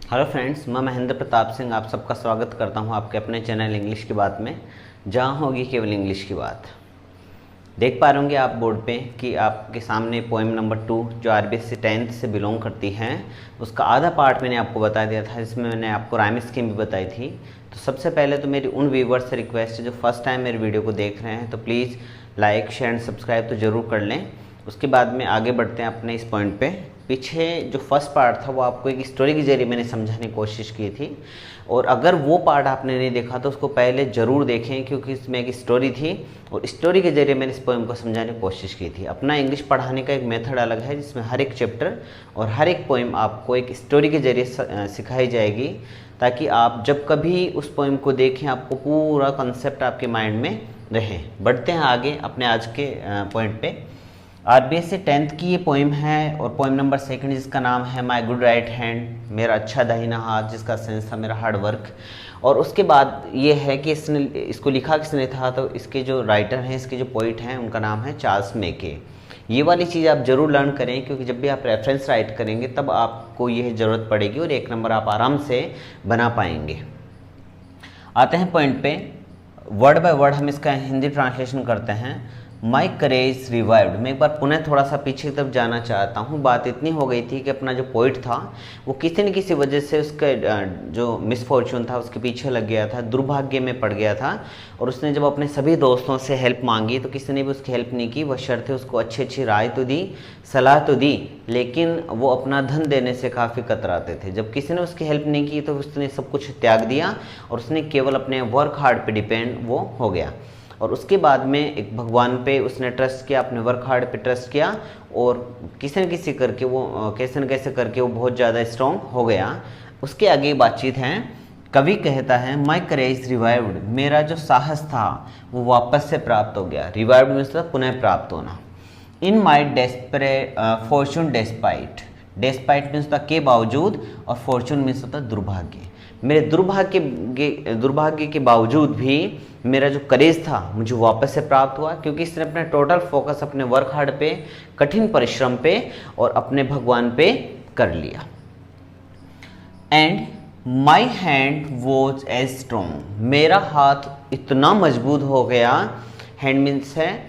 Hello friends, मैं महेंद्र प्रताप सिंह आप सबका स्वागत करता हूं आपके अपने चैनल इंग्लिश की बात में, जहां होगी केवल इंग्लिश की बात। देख पा रहे होंगे आप बोर्ड पे कि आपके सामने पोएम नंबर 2 जो आरबीएससी 10th से बिलोंग करती है, उसका आधा पार्ट मैंने आपको बता दिया था, जिसमें मैंने आपको राइम स्कीम भी बताई थी। तो सबसे पहले तो मेरी उन व्यूवर्स से रिक्वेस्ट है जो फर्स्ट टाइम मेरे वीडियो को देख रहे हैं, तो please like share and subscribe तो ज़रूर कर लें। उसके बाद में आगे बढ़ते हैं अपने इस पॉइंट पे। पीछे जो फर्स्ट पार्ट था वो आपको एक स्टोरी के जरिए मैंने समझाने की कोशिश की थी, और अगर वो पार्ट आपने नहीं देखा तो उसको पहले ज़रूर देखें, क्योंकि इसमें एक स्टोरी थी और स्टोरी के जरिए मैंने इस पोएम को समझाने की कोशिश की थी। अपना इंग्लिश पढ़ाने का एक मेथड अलग है, जिसमें हर एक चैप्टर और हर एक पोएम आपको एक स्टोरी के जरिए सिखाई जाएगी, ताकि आप जब कभी उस पोएम को देखें आपको पूरा कंसेप्ट आपके माइंड में रहे। बढ़ते हैं आगे अपने आज के पॉइंट पे। आरबीएससी 10th की ये पोएम है, और पोएम नंबर 2 जिसका नाम है माई गुड राइट हैंड, मेरा अच्छा दाहिना हाथ, जिसका सेंस था मेरा हार्ड वर्क। और उसके बाद ये है कि इसको लिखा किसने था, तो इसके जो राइटर हैं, इसके जो पोइट हैं, उनका नाम है चार्ल्स मेके। ये वाली चीज़ आप ज़रूर लर्न करें, क्योंकि जब भी आप रेफरेंस राइट करेंगे तब आपको यह ज़रूरत पड़ेगी और 1 नंबर आप आराम से बना पाएंगे। आते हैं पॉइंट पे। वर्ड बाय वर्ड हम इसका हिंदी ट्रांसलेशन करते हैं। माई करेज रिवाइव्ड। मैं एक बार पुनः थोड़ा सा पीछे की तरफ जाना चाहता हूँ। बात इतनी हो गई थी कि अपना जो पोइट था वो किसी न किसी वजह से उसका जो मिसफॉर्चून था उसके पीछे लग गया था, दुर्भाग्य में पड़ गया था, और उसने जब अपने सभी दोस्तों से हेल्प मांगी तो किसी ने भी उसकी हेल्प नहीं की। वह शर्तें उसको अच्छी अच्छी राय तो दी, सलाह तो दी, लेकिन वो अपना धन देने से काफ़ी कतराते थे। जब किसी ने उसकी हेल्प नहीं की तो उसने सब कुछ त्याग दिया और उसने केवल अपने वर्क हार्ड पे डिपेंड वो हो गया। और उसके बाद में एक भगवान पे उसने ट्रस्ट किया, अपने वर्क हार्ड पे ट्रस्ट किया, और किसी न किसी करके वो कैसे न कैसे करके वो बहुत ज़्यादा स्ट्रॉन्ग हो गया। उसके आगे बातचीत है। कवि कहता है माई करेज रिवाइव्ड, मेरा जो साहस था वो वापस से प्राप्त हो गया। रिवाइव्ड मीन्स पुनः प्राप्त होना। In my desperate fortune despite, despite means के बावजूद, और फॉर्चून मीन्स होता दुर्भाग्य। मेरे दुर्भाग्य के बावजूद भी मेरा जो करेज था मुझे वापस से प्राप्त हुआ, क्योंकि इसने अपने टोटल फोकस अपने वर्क हार्ड पे, कठिन परिश्रम पे और अपने भगवान पे कर लिया। And my hand was as strong, मेरा हाथ इतना मजबूत हो गया। हैंड मीन्स है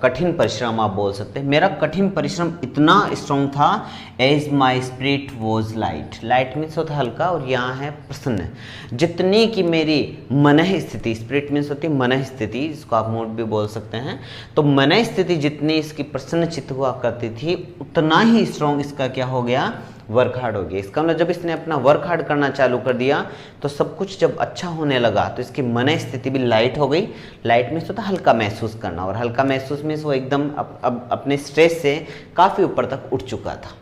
कठिन परिश्रम आप बोल सकते हैं। मेरा कठिन परिश्रम इतना स्ट्रॉन्ग था। As my spirit was light, light means होता है हल्का, और यहाँ है प्रसन्न। जितनी की मेरी मनः स्थिति, स्पिरिट मीन्स होती है मनः स्थिति, जिसको आप मूड भी बोल सकते हैं। तो मनः स्थिति जितनी इसकी प्रसन्न चित्त हुआ करती थी, उतना ही स्ट्रॉन्ग इसका क्या हो गया, वर्क हार्ड हो गया। इसका मतलब जब इसने अपना वर्क हार्ड करना चालू कर दिया तो सब कुछ जब अच्छा होने लगा तो इसकी मन स्थिति भी लाइट हो गई। लाइट मीन्स होता है हल्का महसूस करना, और हल्का महसूस मीन्स वो एकदम अब अपने स्ट्रेस से काफ़ी ऊपर तक उठ चुका था।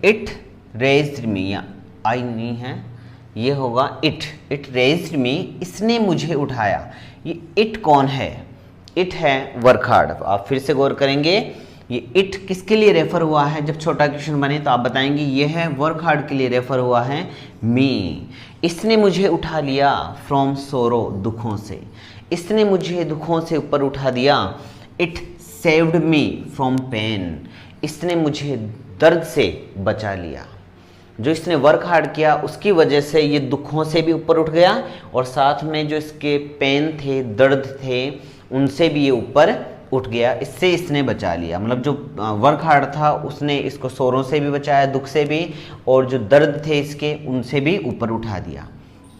इट रेज्ड मी, या आई नहीं है, ये होगा इट रेज्ड मी, इसने मुझे उठाया। ये इट कौन है? इट है वर्क हार्ड। आप फिर से गौर करेंगे ये इट किसके लिए रेफर हुआ है। जब छोटा क्वेश्चन बने तो आप बताएंगे ये है वर्क हार्ड के लिए रेफर हुआ है। मी, इसने मुझे उठा लिया फ्रॉम सोरो, दुखों से, इसने मुझे दुखों से ऊपर उठा दिया। It saved me from pain, इसने मुझे दर्द से बचा लिया। जो इसने वर्क हार्ड किया उसकी वजह से ये दुखों से भी ऊपर उठ गया, और साथ में जो इसके पेन थे, दर्द थे, उनसे भी ये ऊपर उठ गया। इससे इसने बचा लिया, मतलब जो वर्क हार्ड था उसने इसको शोरों से भी बचाया, दुख से भी, और जो दर्द थे इसके उनसे भी ऊपर उठा दिया।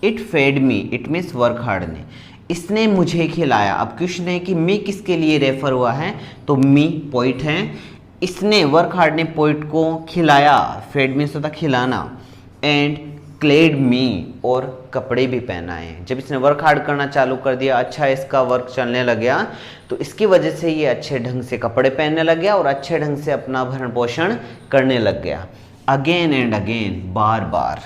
It fed me, it means work hard ने, इसने मुझे खिलाया। अब क्वेश्चन है कि मी किसके लिए रेफर हुआ है, तो मी पोइट है। इसने वर्क हार्ड ने पोइट को खिलाया, फेड मीन्स होता खिलाना, एंड क्लेड मी, और कपड़े भी पहनाए। जब इसने वर्क हार्ड करना चालू कर दिया, अच्छा इसका वर्क चलने लग गया, तो इसकी वजह से ये अच्छे ढंग से कपड़े पहनने लग गया और अच्छे ढंग से अपना भरण पोषण करने लग गया। अगेन एंड अगेन, बार बार।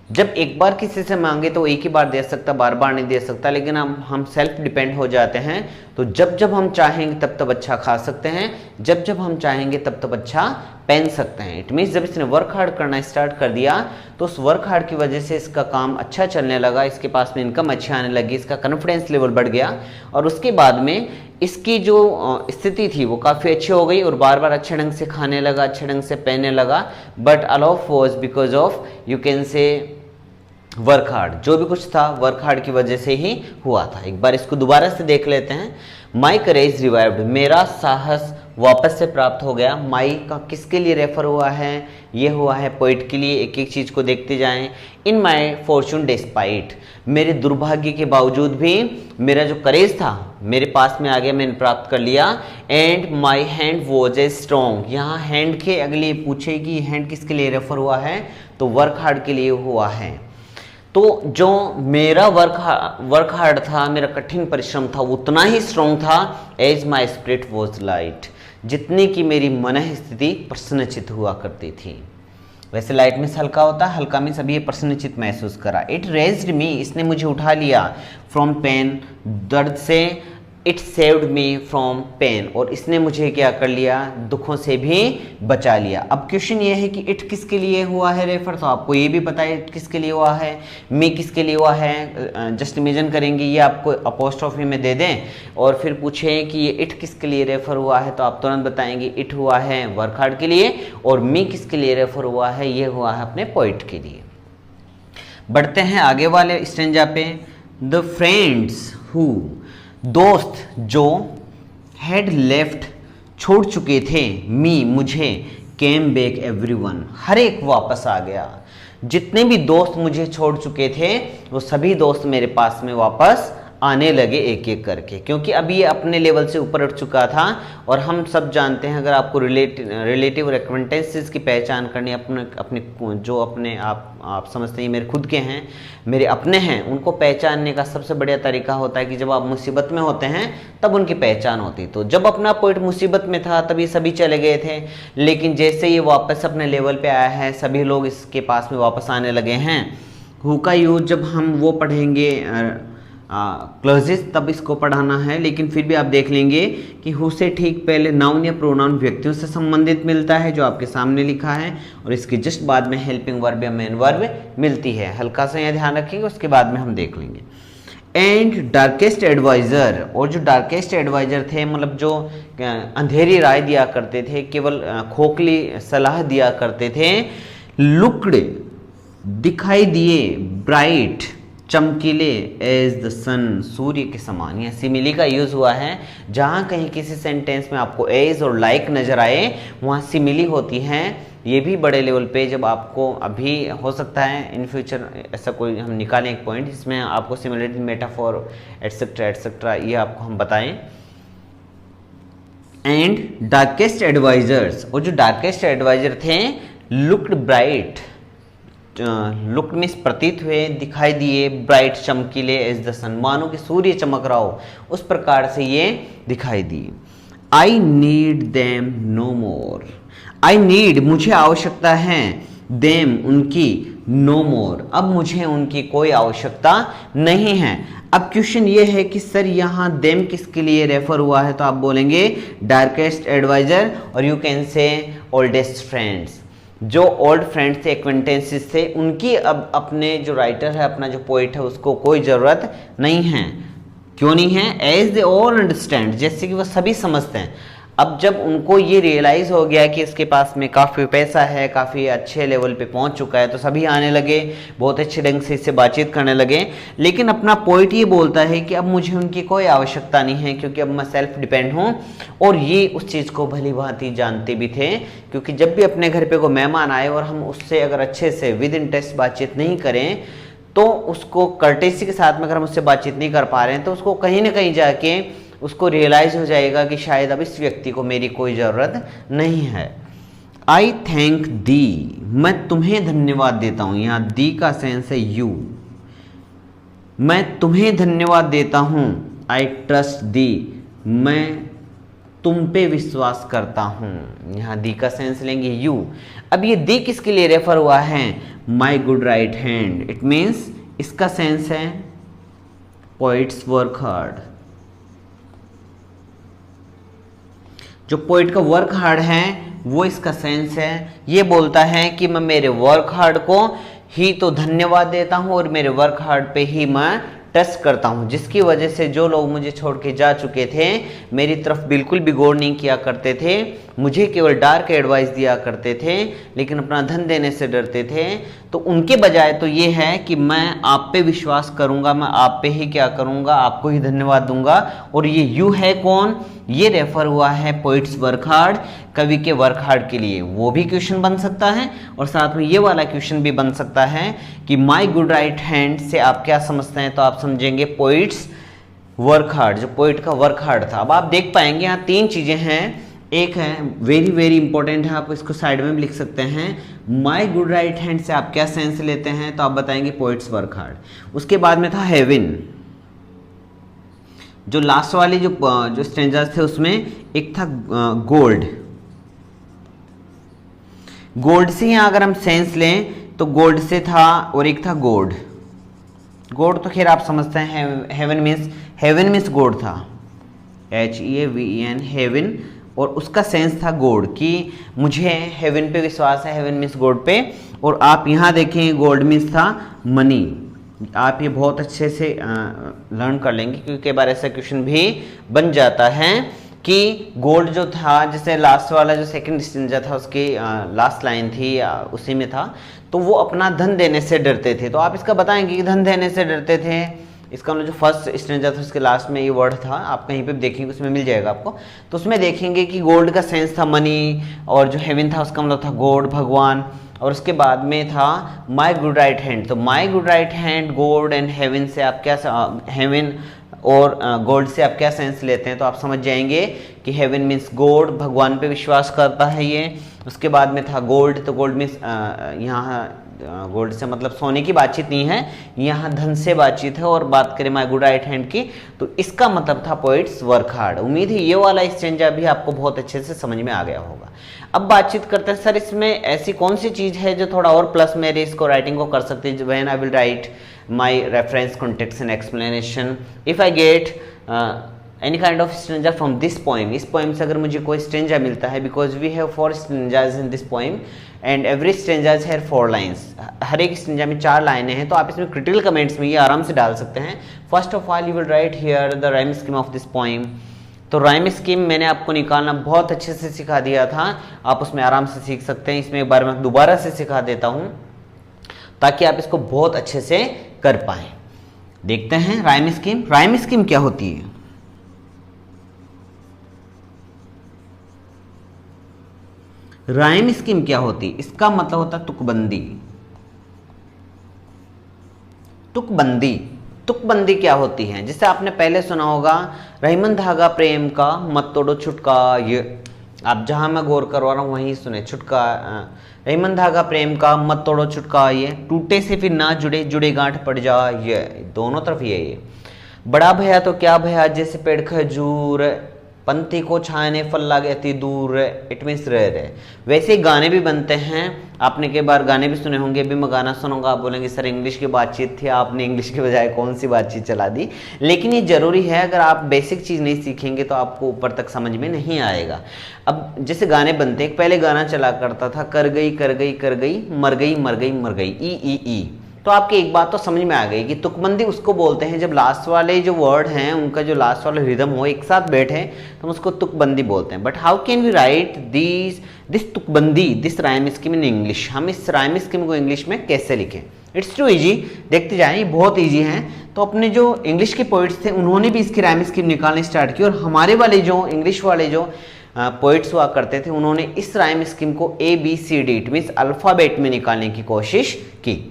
जब एक बार किसी से मांगे तो एक ही बार दे सकता, बार बार नहीं दे सकता, लेकिन हम सेल्फ डिपेंड हो जाते हैं तो जब जब हम चाहेंगे तब तब अच्छा खा सकते हैं, जब जब हम चाहेंगे तब तब अच्छा पहन सकते हैं। इट मीन्स जब इसने वर्क हार्ड करना स्टार्ट कर दिया तो उस वर्क हार्ड की वजह से इसका काम अच्छा चलने लगा, इसके पास में इनकम अच्छी आने लगी, इसका कॉन्फिडेंस लेवल बढ़ गया और उसके बाद में इसकी जो स्थिति थी वो काफ़ी अच्छी हो गई और बार बार अच्छे ढंग से खाने लगा, अच्छे ढंग से पहनने लगा। But all of was because of you can say work hard, जो भी कुछ था वर्क हार्ड की वजह से ही हुआ था। एक बार इसको दोबारा से देख लेते हैं। माई करेज रिवाइव्ड, मेरा साहस वापस से प्राप्त हो गया। माई का किसके लिए रेफर हुआ है? ये हुआ है पोइट के लिए। एक एक चीज़ को देखते जाएं। इन माई फॉर्चून डिस्पाइट, मेरे दुर्भाग्य के बावजूद भी मेरा जो करेज था मेरे पास में आ गया, मैंने प्राप्त कर लिया। And my hand was a strong, यहाँ हैंड के अगले पूछेगी हैंड किसके लिए रेफर हुआ है, तो वर्क हार्ड के लिए हुआ है। तो जो मेरा वर्क हार्ड था, मेरा कठिन परिश्रम था, उतना ही स्ट्रॉन्ग था as my spirit was light, जितनी की मेरी मन स्थिति प्रसन्नचित हुआ करती थी। वैसे लाइट मीन्स हल्का होता है, हल्का मीन्स अभी ये प्रसन्नचित महसूस करा। इट रेज्ड मी, इसने मुझे उठा लिया, फ्रॉम पेन, दर्द से। It saved me from pain, और इसने मुझे क्या कर लिया, दुखों से भी बचा लिया। अब क्वेश्चन ये है कि इट किसके लिए हुआ है रेफर, तो आपको ये भी पता है इट किसके लिए हुआ है, मी किसके लिए हुआ है। जस्ट इमेजिन करेंगे ये आपको अपोस्ट्रोफी में दे दें और फिर पूछें कि ये इट किसके लिए रेफर हुआ है, तो आप तुरंत बताएंगे इट हुआ है वर्क हार्ड के लिए, और मी किसके लिए रेफर हुआ है, ये हुआ है अपने पोइट के लिए। बढ़ते हैं आगे वाले स्टेंजा पे। द फ्रेंड्स हु, दोस्त जो हैड लेफ्ट छोड़ चुके थे, मी मुझे, केम बैक एवरीवन, हर एक वापस आ गया। जितने भी दोस्त मुझे छोड़ चुके थे वो सभी दोस्त मेरे पास में वापस आने लगे एक एक करके, क्योंकि अभी ये अपने लेवल से ऊपर उठ चुका था। और हम सब जानते हैं, अगर आपको रिलेटिव और एक्वेंटेंसेस की पहचान करनी, अपने जो अपने आप समझते हैं मेरे खुद के हैं, मेरे अपने हैं, उनको पहचानने का सबसे बढ़िया तरीका होता है कि जब आप मुसीबत में होते हैं तब उनकी पहचान होती। तो जब अपना पोइट मुसीबत में था तभी सभी चले गए थे, लेकिन जैसे ये वापस अपने लेवल पे आया है सभी लोग इसके पास में वापस आने लगे हैं। हु का यूज जब हम वो पढ़ेंगे क्लॉजेस तब इसको पढ़ाना है, लेकिन फिर भी आप देख लेंगे कि हु से ठीक पहले नाउन या प्रोनाउन व्यक्तियों से संबंधित मिलता है जो आपके सामने लिखा है, और इसके जस्ट बाद में हेल्पिंग वर्ब या मेन वर्ब मिलती है। हल्का सा यहाँ ध्यान रखेंगे, उसके बाद में हम देख लेंगे। एंड डार्केस्ट एडवाइज़र, और जो डार्केस्ट एडवाइज़र थे मतलब जो अंधेरी राय दिया करते थे, केवल खोखली सलाह दिया करते थे, लुक्ड दिखाई दिए, ब्राइट चमकीले, एज द सन सूर्य के समान। यह सिमिली का यूज़ हुआ है, जहाँ कहीं किसी सेंटेंस में आपको एज और लाइक नज़र आए वहाँ सिमिली होती है। ये भी बड़े लेवल पे जब आपको अभी हो सकता है इन फ्यूचर ऐसा कोई हम निकालें एक पॉइंट जिसमें आपको सिमिलरिटी, मेटाफोर एटसेट्रा एटसेट्रा ये आपको हम बताएं। एंड डार्केस्ट एडवाइजर्स, और जो डार्केस्ट एडवाइजर थे, लुक्ड ब्राइट, लुक्ड मीन्स प्रतीत हुए, दिखाई दिए, ब्राइट चमकीले, एज द सन मानो कि सूर्य चमक रहा हो उस प्रकार से ये दिखाई दिए। I need them no more, I need मुझे आवश्यकता है, देम उनकी, नो मोर अब मुझे उनकी कोई आवश्यकता नहीं है। अब क्वेश्चन ये है कि सर यहाँ देम किसके लिए रेफर हुआ है, तो आप बोलेंगे डार्केस्ट एडवाइजर, और you can say oldest friends, जो ओल्ड फ्रेंड्स थे, एक्वेंटेंसेस थे, उनकी अब अपने जो राइटर है, अपना जो पोइट है, उसको कोई ज़रूरत नहीं है। क्यों नहीं है? एज दे ऑल अंडरस्टैंड, जैसे कि वह सभी समझते हैं। अब जब उनको ये रियलाइज़ हो गया कि इसके पास में काफ़ी पैसा है, काफ़ी अच्छे लेवल पे पहुंच चुका है, तो सभी आने लगे, बहुत अच्छे ढंग से इससे बातचीत करने लगे। लेकिन अपना पोइट ये बोलता है कि अब मुझे उनकी कोई आवश्यकता नहीं है, क्योंकि अब मैं सेल्फ डिपेंड हूँ। और ये उस चीज़ को भली भांति जानते भी थे, क्योंकि जब भी अपने घर पर कोई मेहमान आए और हम उससे अगर अच्छे से विद इन टेस्ट बातचीत नहीं करें, तो उसको कर्टेसी के साथ में अगर हम उससे बातचीत नहीं कर पा रहे हैं, तो उसको कहीं ना कहीं जाके उसको रियलाइज़ हो जाएगा कि शायद अब इस व्यक्ति को मेरी कोई ज़रूरत नहीं है। आई थैंक दी, मैं तुम्हें धन्यवाद देता हूँ। यहाँ दी का सेंस है यू, मैं तुम्हें धन्यवाद देता हूँ। आई ट्रस्ट दी, मैं तुम पे विश्वास करता हूँ। यहाँ दी का सेंस लेंगे यू। अब ये दी किसके लिए रेफर हुआ है? My good right hand, it means इसका सेंस है पोइट्स वर्क हार्ड। जो पोइट का वर्क हार्ड है वो इसका सेंस है। ये बोलता है कि मैं मेरे वर्क हार्ड को ही तो धन्यवाद देता हूँ और मेरे वर्क हार्ड पे ही मैं ट्रस्ट करता हूँ, जिसकी वजह से जो लोग मुझे छोड़ के जा चुके थे, मेरी तरफ बिल्कुल भी गौर नहीं किया करते थे, मुझे केवल डार्क एडवाइस दिया करते थे, लेकिन अपना धन देने से डरते थे, तो उनके बजाय तो ये है कि मैं आप पे विश्वास करूंगा, मैं आप पे ही क्या करूंगा, आपको ही धन्यवाद दूंगा। और ये यू है कौन? ये रेफर हुआ है पोइट्स वर्क हार्ड, कवि के वर्क हार्ड के लिए। वो भी क्वेश्चन बन सकता है और साथ में ये वाला क्वेश्चन भी बन सकता है कि माई गुड राइट हैंड से आप क्या समझते हैं, तो आप समझेंगे पोइट्स वर्क हार्ड, जो पोइट का वर्क हार्ड था। अब आप देख पाएंगे यहाँ तीन चीजें हैं। एक है वेरी वेरी इंपॉर्टेंट है, आप इसको साइड में भी लिख सकते हैं। माई गुड राइट हैंड से आप क्या सेंस लेते हैं, तो आप बताएंगे पोइट्स वर्क हार्ड। उसके बाद में था हेवन, जो लास्ट वाली जो स्ट्रेंजर्स थे उसमें एक था गोल्ड। गोल्ड से यहाँ अगर हम सेंस लें तो गोल्ड से था, और एक था गोड। गोड तो खैर आप समझते हैं, हेवन मीन्स गोड था, HEAVEN हेवन, और उसका सेंस था गोड, कि मुझे हेवन पे विश्वास है, हेवन मीन्स गोड पे। और आप यहाँ देखें गोल्ड मीन्स था मनी। आप ये बहुत अच्छे से लर्न कर लेंगे, क्योंकि कई बार ऐसा क्वेश्चन भी बन जाता है कि गोल्ड जो था, जैसे लास्ट वाला जो सेकंड स्टेंजा था उसकी लास्ट लाइन थी उसी में था, तो वो अपना धन देने से डरते थे। तो आप इसका बताएंगे कि धन देने से डरते थे। इसका जो फर्स्ट स्टेंजा था उसके लास्ट में ये वर्ड था, आप कहीं पे भी देखेंगे उसमें मिल जाएगा आपको। तो उसमें देखेंगे कि गोल्ड का सेंस था मनी, और जो हेवन था उसका मतलब था गॉड, भगवान। और उसके बाद में था माई गुड राइट हैंड, तो my good right hand, God and heaven से आप क्या, हेवन और गॉड से आप क्या सेंस लेते हैं, तो आप समझ जाएंगे कि हेवन मीन्स गॉड, भगवान पे विश्वास करता है ये। उसके बाद में था गोल्ड, तो गोल्ड मीन्स यहाँ गोल्ड से मतलब सोने की बातचीत नहीं है, यहाँ धन से बातचीत है। और बात करें माई गुड राइट हैंड की, तो इसका मतलब था पोइट्स वर्क हार्ड। उम्मीद है ये वाला एक्सचेंज भी आपको बहुत अच्छे से समझ में आ गया होगा। अब बातचीत करते हैं, सर इसमें ऐसी कौन सी चीज़ है जो थोड़ा और प्लस मेरे इसको राइटिंग को कर सकती है। When I will write my reference context and explanation, if I get any kind of stranger from this poem, इस पोइम से अगर मुझे कोई स्ट्रेंजर मिलता है, because we have 4 strangers in this poem and every strangers have 4 lines, हर एक stranger में 4 लाइनें हैं। तो आप इसमें क्रिटिकल कमेंट्स में ये आराम से डाल सकते हैं। First of all you will write here the rhyme scheme of this poem. तो राइम स्कीम मैंने आपको निकालना बहुत अच्छे से सिखा दिया था, आप उसमें आराम से सीख सकते हैं। इसमें एक बार मैं दोबारा से सिखा देता हूँ ताकि आप इसको बहुत अच्छे से कर पाए। देखते हैं राइम स्कीम। राइम स्कीम क्या होती है? राइम स्कीम क्या होती है? इसका मतलब होता है तुकबंदी। तुकबंदी, तुकबंदी क्या होती है? जिसे आपने पहले सुना होगा, रहीमन धागा प्रेम का मत तोड़ो छुटका। ये आप जहां मैं गौर करवा रहा हूं वहीं सुने, छुटका। रहीमन धागा प्रेम का मत तोड़ो छुटका, ये टूटे से फिर ना जुड़े, जुड़े गांठ पड़ जा, ये दोनों तरफ ये बड़ा भया तो क्या भया, जैसे पेड़ खजूर, पंथी को छाने फल लागे अति दूर, इट मीन्स रह। वैसे गाने भी बनते हैं, आपने कई बार गाने भी सुने होंगे। अभी मैं गाना सुनूंगा, आप बोलेंगे सर इंग्लिश की बातचीत थी, आपने इंग्लिश के बजाय कौन सी बातचीत चला दी। लेकिन ये जरूरी है, अगर आप बेसिक चीज़ नहीं सीखेंगे तो आपको ऊपर तक समझ में नहीं आएगा। अब जैसे गाने बनते, एक पहले गाना चला करता था, कर गई कर गई कर गई, मर गई मर गई मर गई, ई। तो आपकी एक बात तो समझ में आ गई कि तुकबंदी उसको बोलते हैं जब लास्ट वाले जो वर्ड हैं उनका जो लास्ट वाला रिदम हो एक साथ बैठे, तो हम उसको तुकबंदी बोलते हैं। But how can we write this तुकबंदी, this rhyme scheme in English? हम इस राइम स्कीम को इंग्लिश में कैसे लिखें? इट्स टू ईजी, देखते जाएं, ये बहुत ईजी हैं। तो अपने जो इंग्लिश के पोइट्स थे उन्होंने भी इसकी राइम स्कीम निकालनी स्टार्ट की, और हमारे वाले जो इंग्लिश वाले जो पोइट्स हुआ करते थे उन्होंने इस राइम स्कीम को ABCD, इट मीन्स अल्फ़ाबेट में निकालने की कोशिश की।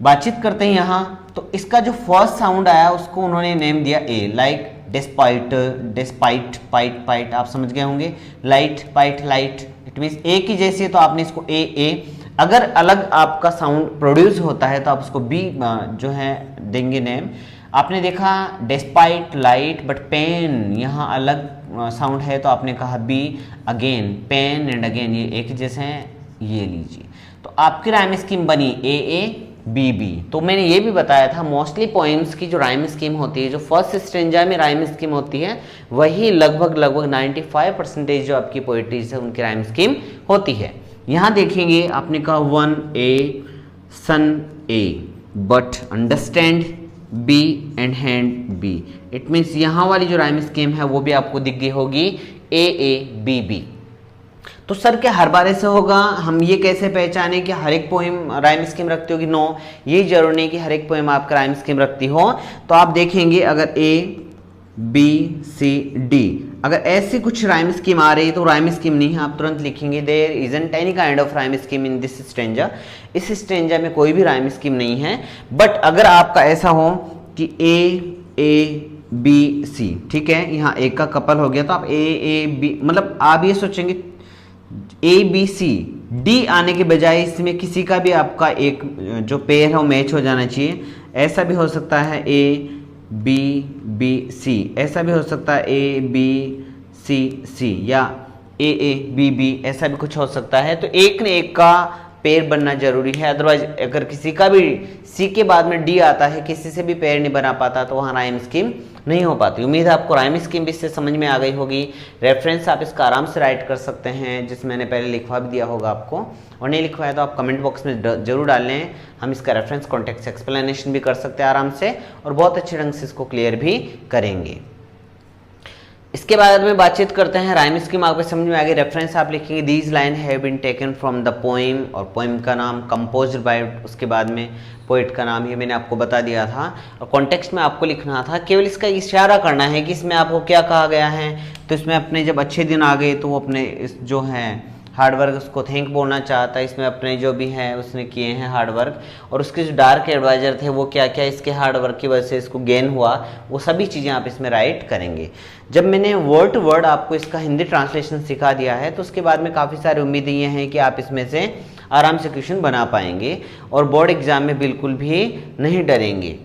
बातचीत करते हैं यहाँ, तो इसका जो फर्स्ट साउंड आया उसको उन्होंने नेम दिया A, like despite, despite, pite, pite, आप समझ गए होंगे। Light, pite, light, it means A की जैसी है, तो आपने इसको ए। अगर अलग आपका साउंड प्रोड्यूस होता है तो आप उसको बी जो है देंगे नेम। आपने देखा डिस्पाइट लाइट, बट पेन यहाँ अलग साउंड है तो आपने कहा B. Again, pain and again, ये एक जैसे हैं, ये लीजिए। तो आपकी राइम स्कीम बनी ए, BB। तो मैंने ये भी बताया था मोस्टली पोएम्स की जो राइम स्कीम होती है, जो फर्स्ट स्ट्रेंजा में राइम स्कीम होती है, वही लगभग 95% जो आपकी पोइट्रीज है उनकी राइम स्कीम होती है। यहाँ देखेंगे आपने कहा 1A sun A but understand B and hand B। It means यहाँ वाली जो राइम स्कीम है वो भी आपको दिख गई होगी AABB। तो सर क्या हर बार ऐसे होगा? हम ये कैसे पहचाने कि हर एक पोएम राइम स्कीम रखती होगी? नो, ये जरूर नहीं कि हर एक पोएम आपका राइम स्कीम रखती हो। तो आप देखेंगे अगर A B C D अगर ऐसी कुछ राइम स्कीम आ रही है तो राइम स्कीम नहीं है, आप तुरंत लिखेंगे there isn't any kind of rhyme scheme in this stanza. इस स्ट्रेंजा में कोई भी राइम स्कीम नहीं है। बट अगर आपका ऐसा हो कि A B C, ठीक है, यहाँ एक का कपल हो गया तो आप A B, मतलब आप ये सोचेंगे ABCD आने के बजाय इसमें किसी का भी आपका एक जो पेयर है वो मैच हो जाना चाहिए। ऐसा भी हो सकता है ABBC, ऐसा भी हो सकता है ABCC या AABB, ऐसा भी कुछ हो सकता है। तो एक न एक का पेयर बनना जरूरी है, अदरवाइज अगर किसी का भी सी के बाद में डी आता है, किसी से भी पेयर नहीं बना पाता तो वहाँ राइम स्कीम नहीं हो पाती। उम्मीद है आपको राइम स्कीम भी इससे समझ में आ गई होगी। रेफरेंस आप इसका आराम से राइट कर सकते हैं, जिसमें मैंने पहले लिखवा भी दिया होगा आपको, और नहीं लिखवाया तो आप कमेंट बॉक्स में जरूर डाल लें। हम इसका रेफरेंस कॉन्टेक्स्ट एक्सप्लेनेशन भी कर सकते हैं आराम से, और बहुत अच्छे ढंग से इसको क्लियर भी करेंगे। इसके बाद में बातचीत करते हैं राइम स्कीम। आपको समझ में आ गई। रेफरेंस आप लिखेंगे these line have been taken from the poem, और पोइम का नाम कंपोज्ड बाय, उसके बाद में पोइट का नाम, ये मैंने आपको बता दिया था। और कॉन्टेक्स्ट में आपको लिखना था, केवल इसका इशारा करना है कि इसमें आपको क्या कहा गया है। तो इसमें अपने जब अच्छे दिन आ गए तो वो अपने इस जो है हार्डवर्क उसको थैंक बोलना चाहता है। इसमें अपने जो भी है उसने किए हैं हार्डवर्क, और उसके जो डार्क एडवाइजर थे वो क्या क्या इसके हार्डवर्क की वजह से इसको गेन हुआ, वो सभी चीज़ें आप इसमें राइट करेंगे। जब मैंने वर्ड टू वर्ड आपको इसका हिंदी ट्रांसलेशन सिखा दिया है तो उसके बाद में काफ़ी सारी उम्मीदें ये हैं कि आप इसमें से आराम से क्वेश्चन बना पाएंगे और बोर्ड एग्जाम में बिल्कुल भी नहीं डरेंगे।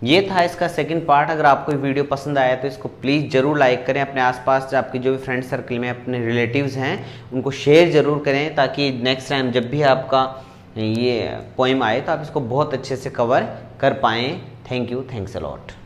ये था इसका सेकंड पार्ट। अगर आपको ये वीडियो पसंद आया तो इसको प्लीज़ ज़रूर लाइक करें। अपने आसपास आपके जो भी फ्रेंड सर्कल में अपने रिलेटिव्स हैं उनको शेयर ज़रूर करें, ताकि नेक्स्ट टाइम जब भी आपका ये पोएम आए तो आप इसको बहुत अच्छे से कवर कर पाएँ। Thank you, thanks a lot.